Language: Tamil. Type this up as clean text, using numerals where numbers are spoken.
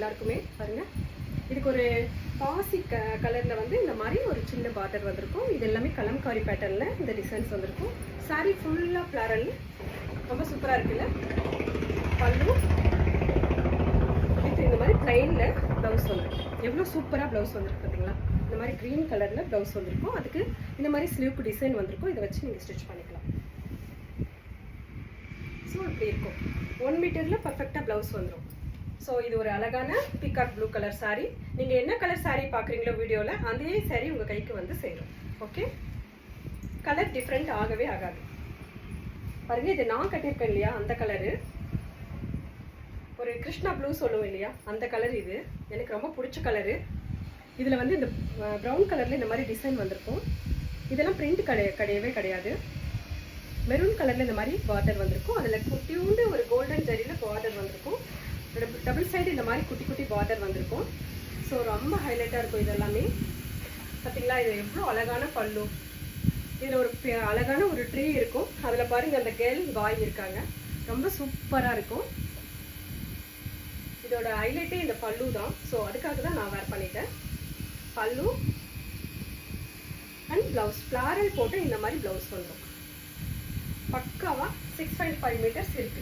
எல்லாருக்குமே பாருங்க, இதுக்கு ஒரு பாசி கலர்ல வந்து இந்த மாதிரி ஒரு சின்ன பார்டர் வந்திருக்கும். இது எல்லாமே கலம்காரி பேட்டர்ன்ல இந்த டிசைன்ஸ் வந்திருக்கும். சாரி ஃபுல்லா ஃப்ளாரல், ரொம்ப சூப்பரா இருக்குல்ல. பல்லு இது இந்த மாதிரி பிளைன்ல ப்ளவுஸ் வந்துருக்கும். எவ்வளோ சூப்பரா ப்ளவுஸ் வந்திருக்கு பார்த்தீங்களா. இந்த மாதிரி க்ரீன் கலர்ல ப்ளவுஸ் வந்திருக்கும். அதுக்கு இந்த மாதிரி ஸ்லீவ்க்கு டிசைன் வந்திருக்கும். இதை வச்சு நீங்கள் ஸ்டிச் பண்ணிக்கலாம். ஸோ இப்படி இருக்கும். 1 மீட்டர்ல பர்ஃபெக்டாக ப்ளவுஸ் வந்துடும். ஸோ இது ஒரு அழகான பீகாக் ப்ளூ கலர் சாரீ. நீங்கள் என்ன கலர் சாரீ பார்க்குறீங்களோ வீடியோவில், அதே சாரீ உங்கள் கைக்கு வந்து சேரும். ஓகே, கலர் டிஃப்ரெண்ட் ஆகவே ஆகாது. பாருங்கள், இது நான் கட்டியிருக்கேன் இல்லையா, அந்த கலரு ஒரு கிருஷ்ணா ப்ளூ சொல்லுவோம் இல்லையா, அந்த கலர். இது எனக்கு ரொம்ப பிடிச்ச கலரு. இதில் வந்து இந்த ப்ரௌன் கலரில் இந்த மாதிரி டிசைன் வந்திருக்கும். இதெல்லாம் பிரிண்ட் கிடையவே கிடையாது. மெரூன் கலரில் இந்த மாதிரி பார்டர் வந்திருக்கும். அதில் குட்டியூண்டு ஒரு கோல்டன் ஜரியில் பார்டர் வந்திருக்கும். டபுள் சைடு இந்த மாதிரி குட்டி குட்டி பார்டர் வந்திருக்கும். ஸோ ரொம்ப ஹைலைட்டாக இருக்கும் இதெல்லாமே. பார்த்தீங்களா, இது எவ்வளோ அழகான பல்லு. இதில் ஒரு அழகான ஒரு ட்ரீ இருக்கும். அதில் பாருங்கள், அந்த கேர்ள் பாய் இருக்காங்க. ரொம்ப சூப்பராக இருக்கும். இதோட ஹைலைட்டே இந்த பல்லு தான். ஸோ அதுக்காக தான் நான் வேர் பண்ணிட்டேன். பல்லு அண்ட் ப்ளவுஸ் ஃப்ளாரல் போட்டு இந்த மாதிரி ப்ளவுஸ் வந்துடும். பக்காவாக 6.5 மீட்டர்ஸ் இருக்குது.